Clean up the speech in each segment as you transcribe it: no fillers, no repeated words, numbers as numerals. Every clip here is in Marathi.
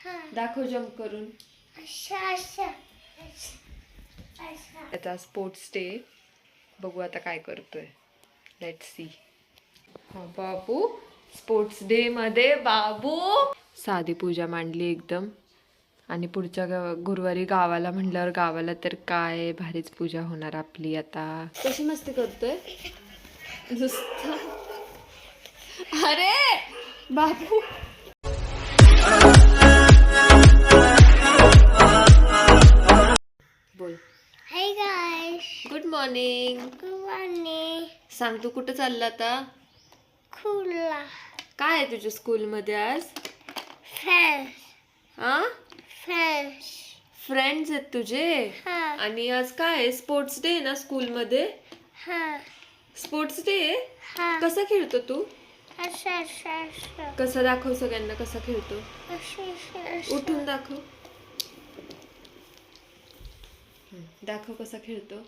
दाखव जम्प करून. आता स्पोर्ट्स डे, बघू आता काय करतोय. Let's see. हा बाबू, स्पोर्ट्स डे मध्ये बाबू साधी पूजा मांडली एकदम. आणि पुढच्या गुरुवारी गावाला म्हटल्यावर गावाला तर काय भारीच पूजा होणार आपली. आता कशी मस्ती करतोय नुसतं. अरे बाबू, बोल. Hi guys, good morning. Good morning. सांग, तू कुठं चालला आता? खुला काय आहे तुझ्या स्कूलमध्ये आज? फ्रेंड्स. आ फ्रेंड्स. फ्रेंड्स आहेत तुझे? हा. आणि आज काय आहे? स्पोर्ट्स डे ना स्कूलमध्ये? हा. Sports day? हा. कसा खेळतो तू? असं कसा दाखव सगळ्यांना, कसा खेळतो. उठून दाखव. दाखव कसा खेळतो.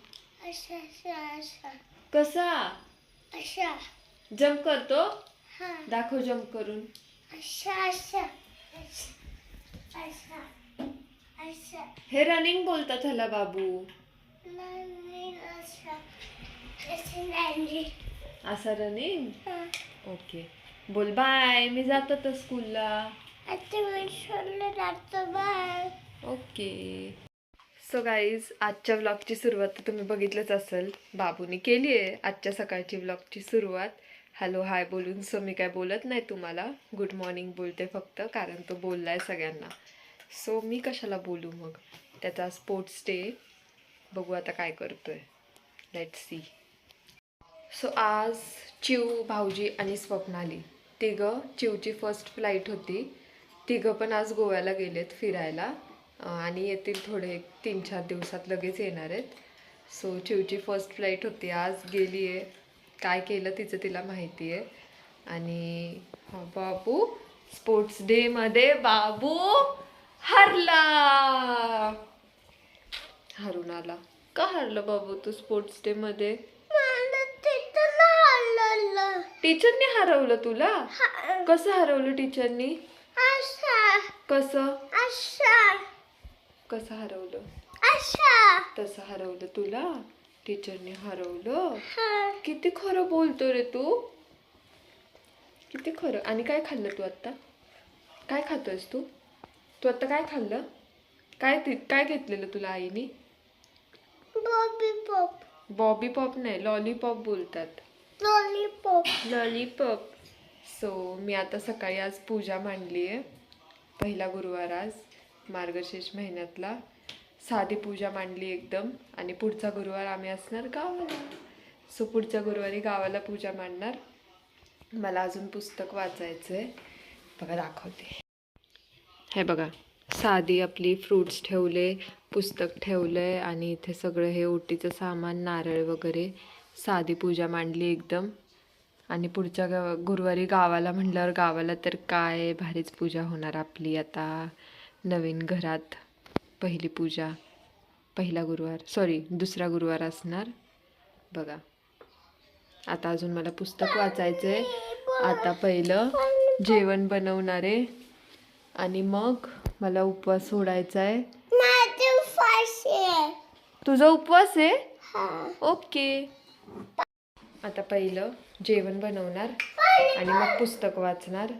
कसा जम्प करतो. दाखव जम्प करून. हे रनिंग बोलतात ह्याला बाबू. असं रनिंग. ओके, बोल बाय. मी जातो तर स्कूलला. ओके. सो गाईज, आजच्या व्लॉगची सुरुवात तर तुम्ही बघितलंच असेल. बाबूने केली आहे आजच्या सकाळची व्लॉगची सुरुवात हॅलो हाय बोलून. सो मी काय बोलत नाही तुम्हाला, गुड मॉर्निंग बोलते फक्त, कारण तो बोललाय सगळ्यांना. सो मी कशाला बोलू मग. त्याचा स्पोर्ट्स डे, बघू आता काय करतोय. Let's see. सो आज चिव, भाऊजी आणि स्वप्नाली तिघं, चिवची फर्स्ट फ्लाईट होती. तिघं पण आज गोव्याला गेलेत फिरायला आणि येतील थोडे 3-4 दिवसात लगेच येणार आहेत. सो चिवची फर्स्ट फ्लाईट होती आज, गेली आहे. काय केलं तिचं तिला माहिती आहे. आणि हा बाबू, स्पोर्ट्स डेमध्ये बाबू हरला. हरून आला. का हरलं बाबू तू स्पोर्ट्स डेमध्ये? टीचरनी हरवलं तुला? कसं हरवलं टीचरनी? कसं कसं हरवलं? तसं हरवलं तुला? टीचरनी हरवलं? किती खरं बोलतो रे तू, किती खरं. आणि काय खाल्लं तू आत्ता? काय खातोयस तू? तू आत्ता काय खाल्लं? काय घेतलेलं तुला आईने? बॉबी पॉप नाही, लॉलीपॉप बोलतात. लॉलीपॉप. सो मी आता सकाळी आज पूजा मांडली आहे. पहिला गुरुवार आज मार्गशीर्ष महिन्यातला. साधी पूजा मांडली एकदम. आणि पुढचा गुरुवार आम्ही असणार गावाला. सो पुढच्या गुरुवारी गावाला पूजा मांडणार. मला अजून पुस्तक वाचायचं आहे. बघा दाखवते. हे बघा, साधी आपली फ्रूट्स ठेवले, पुस्तक ठेवलंय आणि इथे सगळं हे ओटीचं सामान, नारळ वगैरे. साधी पूजा मांडली एकदम. आणि पुढच्या गुरुवारी गावाला म्हटल्यावर गावाला तर काय भारीच पूजा होणार आपली. आता नवीन घरात पहिली पूजा, पहिला गुरुवार, सॉरी दुसरा गुरुवार असणार. बघा, आता अजून मला पुस्तक वाचायचं आहे. आता पहिलं जेवण बनवणार आहे आणि मग मला उपवास सोडायचा आहे. तुझा उपवास आहे? ओके. आता पहिलं जेवण बनवणार आणि मग पुस्तक वाचणार,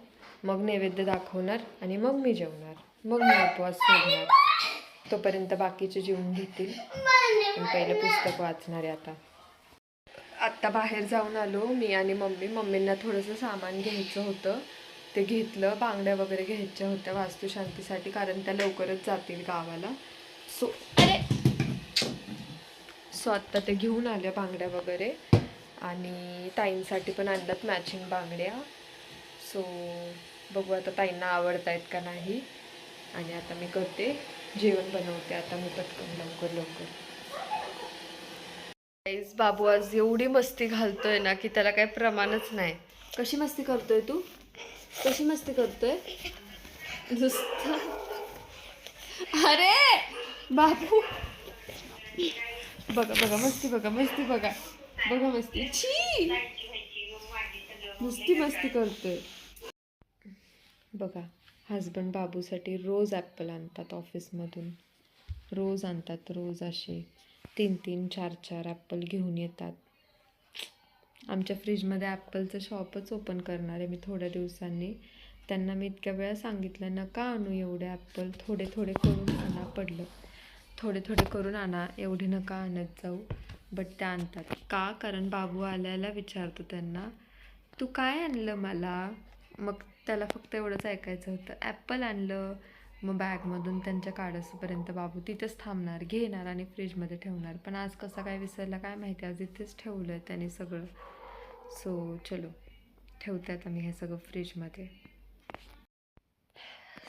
मग नैवेद्य दाखवणार आणि मग मी जेवणार, मग मी उपवास सोडणार. तोपर्यंत बाकीचे जेवून घेतील आणि पहिलं पुस्तक वाचणार आहे. आत्ता बाहेर जाऊन आलो मी आणि मम्मींना थोडंसं सामान घ्यायचं होतं, ते घेतलं. बांगड्या वगैरे घ्यायच्या होत्या वास्तुशांतीसाठी, कारण त्या लवकरच जातील गावाला. सो आत्ता ते घेऊन आल्या बांगड्या वगैरे. आणि ताईंसाठी पण आणल्यात मॅचिंग बांगड्या. सो बघू आता ताईंना आवडत आहेत का नाही. आणि आता मी करते, जेवण बनवते आता मी पटकन लवकर. बाबू आज एवढी मस्ती घालतोय ना की त्याला काही प्रमाणच नाही. कशी मस्ती करतोय तू? कशी मस्ती करतोय नुसतं. अरे बाबू, बघा मस्ती, बघा मस्ती. छी, नुसती मस्ती करतोय बघा. हजबंड बाबूसाठी रोज ॲपल आणतात ऑफिसमधून. रोज आणतात, रोज असे 3-3, 4-4 ॲपल घेऊन येतात. आमच्या फ्रीजमध्ये ॲपलचं शॉपच ओपन करणार आहे मी थोड्या दिवसांनी. त्यांना मी इतक्या वेळा सांगितलं नका आणू एवढे ॲपल, थोडे थोडे करून आणा. पडलं थोडे थोडे करून आणा, एवढे नका आणत जाऊ. बट त्या आणतात. का? कारण बाबू आल्याला विचारतो त्यांना, तू काय आणलं मला? मग त्याला फक्त एवढंच ऐकायचं होतं, ॲपल आणलं. मग बॅगमधून त्यांच्या काढसपर्यंत बाबू तिथेच थांबणार, घेणार आणि फ्रीजमध्ये ठेवणार. पण आज कसा काय विसरला काय माहिती, आज इथेच ठेवलं आहे त्याने सगळं. सो चलो, ठेवते आता मी हे सगळं फ्रीजमध्ये.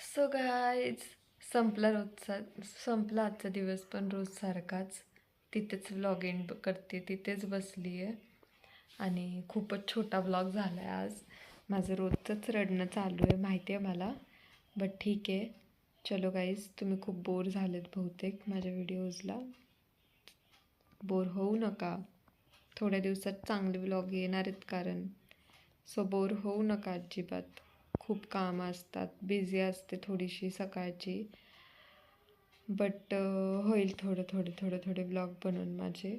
सो गाईज, संपला आजचा दिवस, पण रोज सारखाच. तिथेच व्लॉग एंड करते, तिथेच बसली आहे. आणि खूपच छोटा व्लॉग झाला आहे आज. माझं रोजचंच रडणं चालू आहे माहिती आहे मला, बट ठीक आहे. चलो गाईज, तुम्ही खूप बोर झालेत बहुतेक माझ्या व्हिडिओजला. बोर होऊ नका. थोड्या दिवसात चांगले व्लॉग येणार आहेत कारण. सो बोर होऊ नका अजिबात. खूप कामं असतात, बिझी असते थोडीशी सकाळची. बट होईल थोडे व्लॉग बनवून माझे.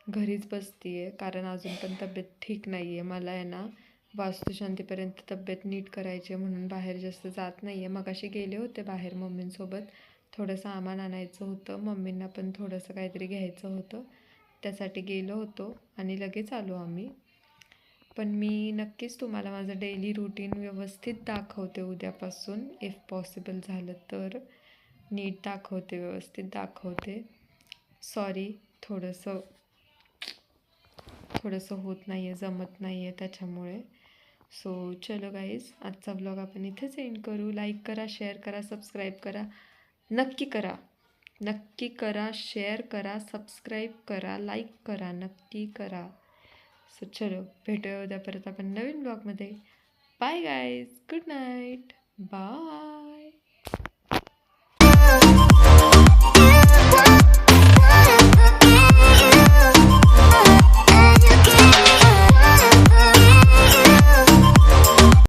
घरीच बसते आहे कारण अजून पण तब्येत ठीक नाही आहे. मला आहे ना वास्तुशांतीपर्यंत तब्येत नीट करायची आहे म्हणून बाहेर जास्त जात नाही आहे. मगाशी गेले होते बाहेर मम्मींसोबत, थोडं सामान आणायचं होतं. मम्मींना पण थोडंसं काहीतरी घ्यायचं होतं, त्यासाठी गेलो होतो आणि लगेच आलो आम्ही. पण मी नक्कीच तुम्हाला माझं डेली रुटीन व्यवस्थित दाखवते उद्यापासून. इफ पॉसिबल झालं तर नीट दाखवते, व्यवस्थित दाखवते. सॉरी, थोडंसं होत नाही आहे, जमत नाही आहे त्याच्यामुळे. सो चलो गाईज, आजचा व्लॉग आपण इथेच एंड करू. लाईक करा, शेअर करा, सबस्क्राईब करा. नक्की करा, नक्की करा. शेअर करा, सबस्क्राईब करा, लाईक करा, नक्की करा. सो चलो, भेटूया उद्या परत आपण नवीन ब्लॉगमध्ये. Bye guys, good night, bye.